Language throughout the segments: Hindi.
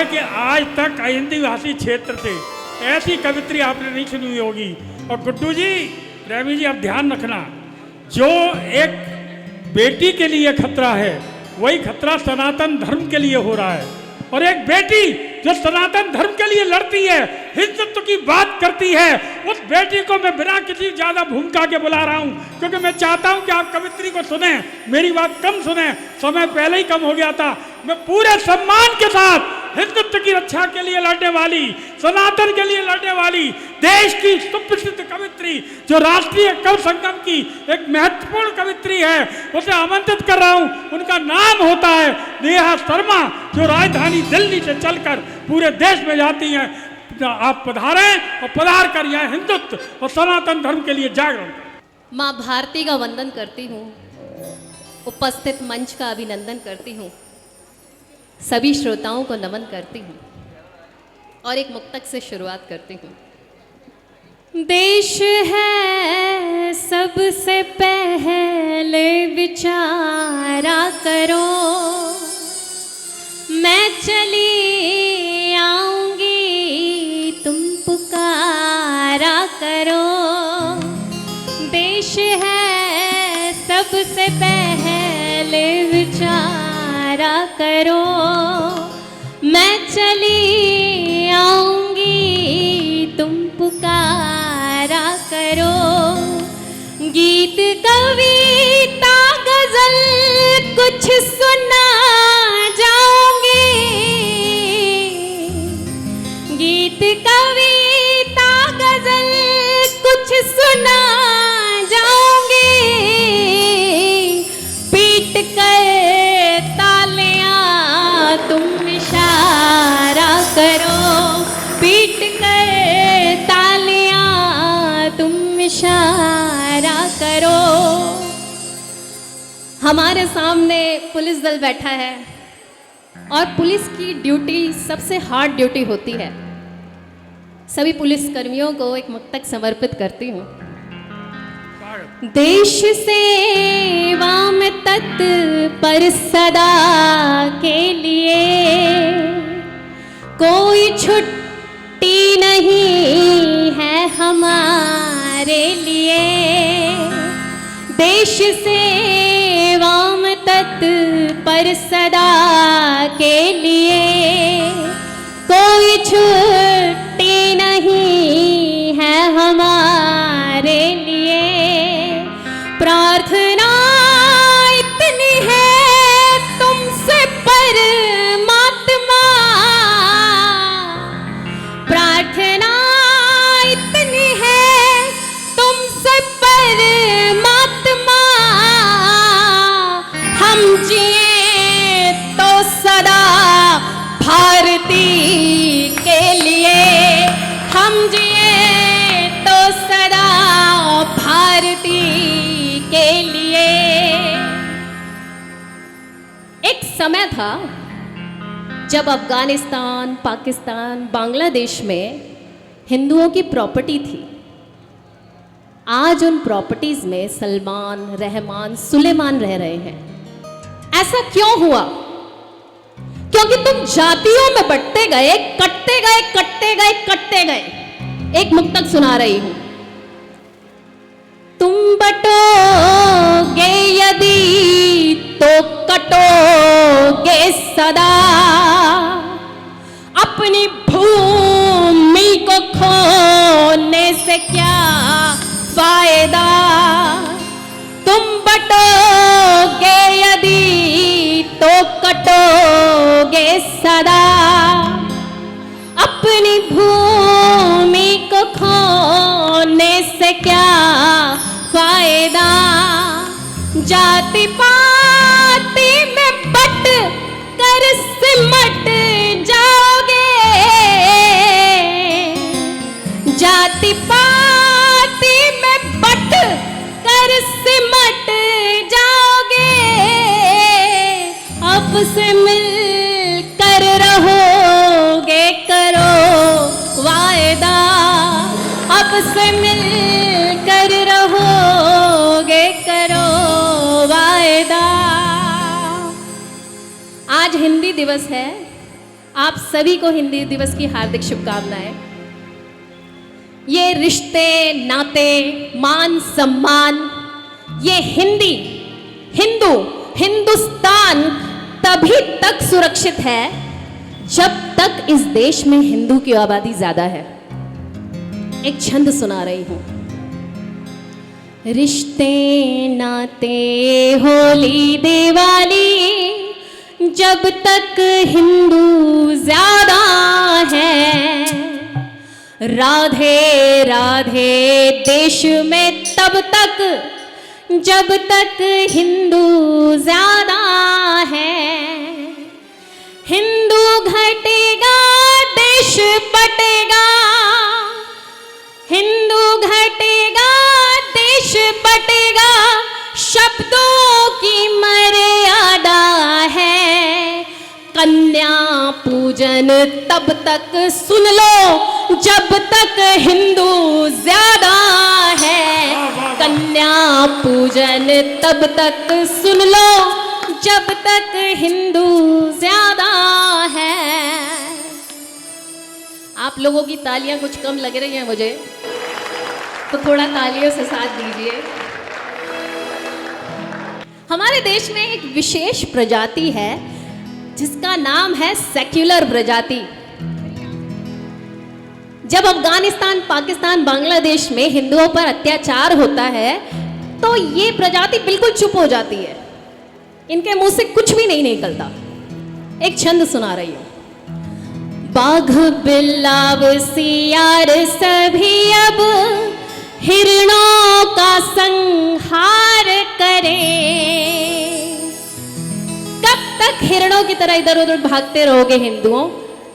है कि आज तक हिंदी भाषी क्षेत्र से ऐसी कवित्री आपने नहीं सुनी होगी। और गुड्डू जी, प्रेमी जी, आप ध्यान रखना, जो एक बेटी के लिए खतरा है वही खतरा सनातन धर्म के लिए हो रहा है। और एक बेटी जो सनातन धर्म के लिए लड़ती है, हिंदुत्व की बात करती है, उस बेटी को मैं बिना किसी ज्यादा भूमिका के बुला रहा हूं, क्योंकि मैं चाहता हूं कि आप कवित्री को सुने, मेरी बात कम सुने, समय पहले ही कम हो गया था। मैं पूरे सम्मान के साथ हिंदुत्व की रक्षा के लिए लड़ने वाली, सनातन के लिए लड़ने वाली, देश की सुप्रसिद्ध कवित्री, जो राष्ट्रीय कवि संगम की एक महत्वपूर्ण कवित्री है, उसे आमंत्रित कर रहा हूं। उनका नाम होता है नेहा शर्मा, जो राजधानी दिल्ली से चलकर पूरे देश में जाती हैं। आप पधारें और पधार कर यह हिंदुत्व और सनातन धर्म के लिए जागरण। माँ भारती का वंदन करती हूँ, उपस्थित मंच का अभिनंदन करती हूँ, सभी श्रोताओं को नमन करती हूँ और एक मुक्तक से शुरुआत करती हूँ। देश है सबसे पहले विचारा करो, मैं चली आऊंगी तुम पुकारा करो। देश है सबसे पहले विचारा करो, मैं चली आऊंगी तुम पुकारा करो। गीत कविता गजल कुछ सुना जाऊंगी, गीत कविता गजल कुछ सुना जाऊंगी। पीट कर तालियां तुम इशारा करो, पीट कर तालियां तुम इशारा करो। हमारे सामने पुलिस दल बैठा है और पुलिस की ड्यूटी सबसे हार्ड ड्यूटी होती है। सभी पुलिस कर्मियों को एक मुक्तक समर्पित करती हूँ। देश सेवा में तत्पर सदा के लिए, कोई छुट्टी नहीं है हमारे लिए। देश सेवा में तत्पर सदा के लिए, कोई छुट्टी नहीं है हमारे लिए। प्रार्थना इतनी है तुमसे परमात्मा, प्रार्थना इतनी है तुमसे परमात्मा। हम जिए तो सदा भारती के लिए, हम जिए तो सदा भारती के लिए। एक समय था जब अफगानिस्तान, पाकिस्तान, बांग्लादेश में हिंदुओं की प्रॉपर्टी थी। आज उन प्रॉपर्टीज में सलमान, रहमान, सुलेमान रह रहे हैं। ऐसा क्यों हुआ? क्योंकि तुम जातियों में बंटते गए, कटते गए, कटते गए, कटते गए। एक मुक्तक सुना रही हूं। तुम बटोगे यदि तो कटोगे सदा, अपनी भूमि को खोने से क्या फायदा। तुम बटोगे यदि तो कटोगे सदा, अपनी भूमि को खोने से क्या फायदा। जाति पाति में बट कर सिमट जाओगे, जाति पाति में बट कर सिमट जाओगे। अब से मिल कर रहोगे, करो वायदा। अब से मिल कर रहोगे, करो वायदा। आज हिंदी दिवस है आप सभी को हिंदी दिवस की हार्दिक शुभकामनाएं। ये रिश्ते, नाते, मान सम्मान, ये हिंदू, हिंदुस्तान तभी तक सुरक्षित है जब तक इस देश में हिंदू की आबादी ज्यादा है। एक छंद सुना रही हूं। रिश्ते नाते होली दिवाली जब तक हिंदू ज्यादा है, राधे राधे देश में तब तक जब तक हिंदू ज्यादा है। हिंदू घटेगा देश बटेगा, हिंदू घटेगा देश बटेगा, शब्दों की मर्यादा है। कन्या पूजन तब तक सुन लो जब तक हिंदू ज्यादा है। कन्या पूजन तब तक सुन लो जब तक हिंदू ज्यादा है। आप लोगों की तालियां कुछ कम लग रही हैं मुझे, तो थोड़ा तालियों से साथ दीजिए। हमारे देश में एक विशेष प्रजाति है जिसका नाम है सेक्युलर प्रजाति। जब अफगानिस्तान, पाकिस्तान, बांग्लादेश में हिंदुओं पर अत्याचार होता है तो ये प्रजाति बिल्कुल चुप हो जाती है, इनके मुंह से कुछ भी नहीं निकलता। एक छंद सुना रही हूं। बाघ बिल्लाव सियार सभी अब हिरणों का संहार करें। कब तक हिरणों की तरह इधर उधर भागते रहोगे हिंदुओं?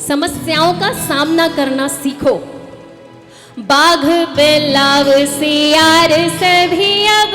समस्याओं का सामना करना सीखो। बाघ बिल्लाव सियार सभी अब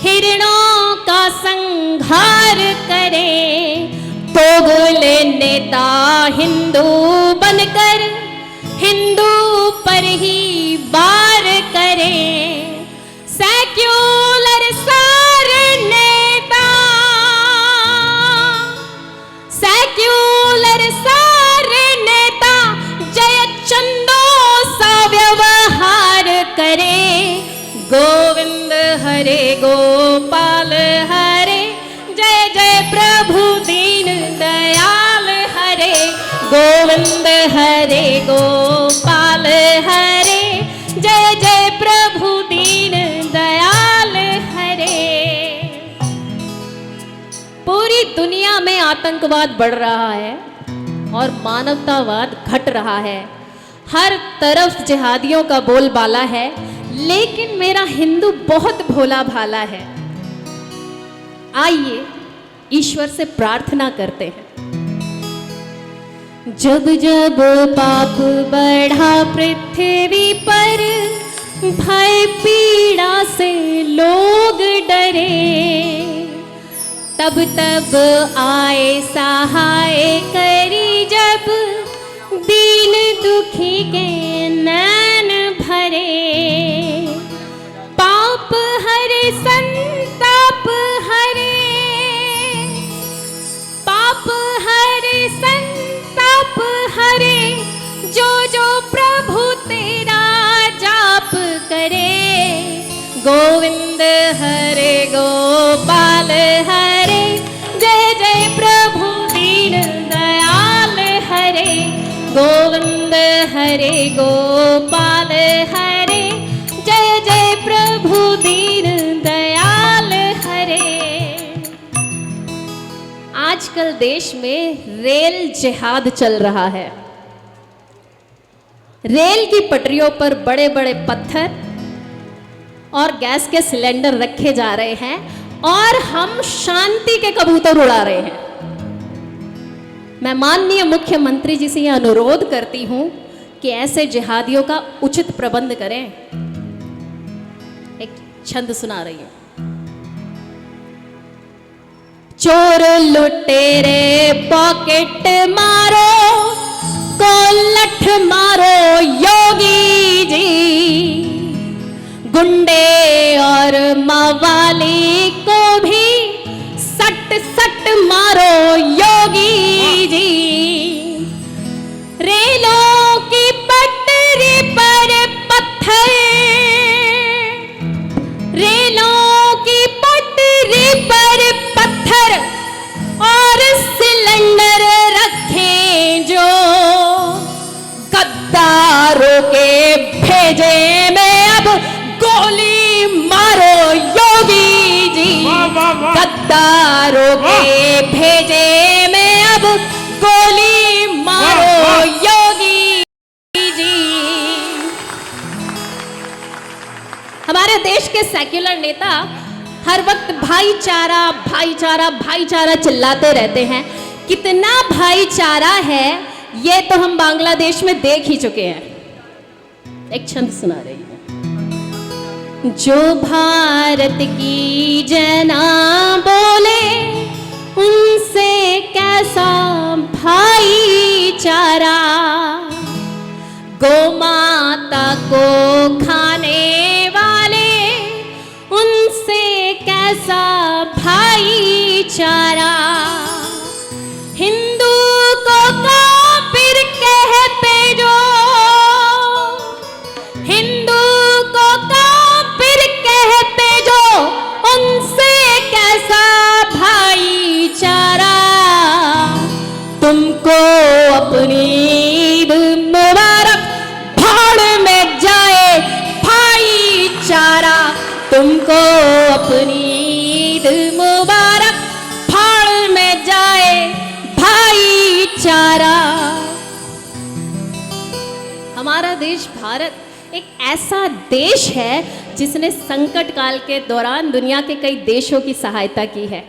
हिरणों का संहार करें। तोगले नेता हिंदू बनकर हिंदू पर ही वार करें। सेक्युलर सारे नेता, सेक्युलर सारे नेता जय चंदो सा व्यवहार करें। गोविंद हरे गोपाल हरे, जय जय प्रभु दीन दयाल हरे। गोविंद हरे गोपाल हरे, जय जय प्रभु दीन दयाल हरे। पूरी दुनिया में आतंकवाद बढ़ रहा है और मानवतावाद घट रहा है। हर तरफ जिहादियों का बोलबाला है, लेकिन मेरा हिंदू बहुत भोला भाला है। आइए ईश्वर से प्रार्थना करते हैं। जब जब पाप बढ़ा पृथ्वी पर, भय पीड़ा से लोग डरे। तब तब आए सहाय करी जब, दीन दुखी के नैन भरे। पाप हरे संताप हरे, पाप हरे संताप हरे। जो जो प्रभु तेरा जाप करे। गोविंद हरे गोपाल हरे, जय जय प्रभु दीन दयाल हरे। गोविंद हरे गोपाल हरे, जय जय प्रभु दीन दयाल हरे। आजकल देश में रेल जिहाद चल रहा है। रेल की पटरियों पर बड़े बड़े पत्थर और गैस के सिलेंडर रखे जा रहे हैं और हम शांति के कबूतर उड़ा रहे हैं। मैं माननीय मुख्यमंत्री जी से यह अनुरोध करती हूं कि ऐसे जिहादियों का उचित प्रबंध करें। एक छंद सुना रही हूं। चोर लुटेरे पॉकेट मारो, को लठ मारो योगी जी। गुंडे और मवाली को भी सट सट मारो योगी जी। भेजे में अब गोली मारो योगी जी। वाह, वाह, वाह। गद्दारों के भेजे में अब गोली मारो वाह। योगी जी। हमारे देश के सेक्युलर नेता हर वक्त भाईचारा भाईचारा भाईचारा चिल्लाते रहते हैं। कितना भाईचारा है ये तो हम बांग्लादेश में देख ही चुके हैं। एक छंद सुना रही हूं। जो भारत की जना बोले उनसे कैसा भाईचारा, गौ माता को खाने वाले उनसे कैसा भाईचारा। हिंदू को काफिर कहते जो, हिंदू को काफिर कहते जो उनसे कैसा भाईचारा। तुमको अपनी ईद मुबारक भाड़ में जाए भाईचारा। तुमको अपनी ईद मुबारक भाड़ में जाए भाईचारा। हमारा देश भारत एक ऐसा देश है जिसने संकट काल के दौरान दुनिया के कई देशों की सहायता की है।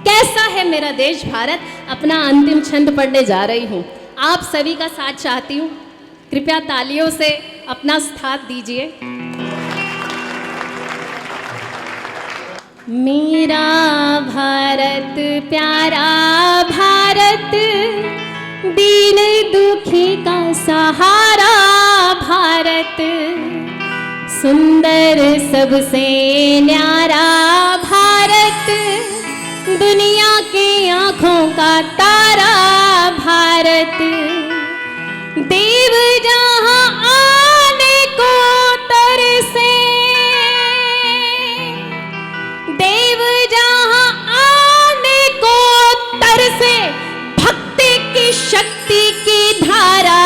कैसा है मेरा देश भारत, अपना अंतिम छंद पढ़ने जा रही हूँ। आप सभी का साथ चाहती हूँ, कृपया तालियों से अपना साथ दीजिए। मेरा भारत प्यारा भारत, दीन दुखी का सहारा भारत, सुंदर सबसे न्यारा भारत, दुनिया की आंखों का तारा भारत। देव जहां आने को तरसे, देव जहां आने को तरसे, भक्ति की शक्ति की धारा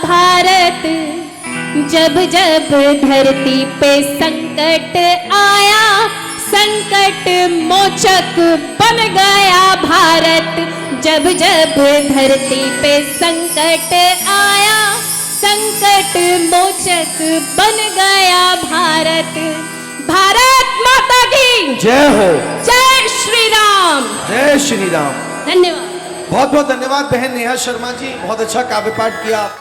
भारत। जब जब धरती पे संकट आया, संकट मोचक बन गया भारत। जब जब धरती पे संकट आया, संकट मोचक बन गया भारत। भारत माता की जय हो। जय श्री राम। जय श्री राम। धन्यवाद। बहुत बहुत धन्यवाद बहन नेहा शर्मा जी, बहुत अच्छा काव्य पाठ किया।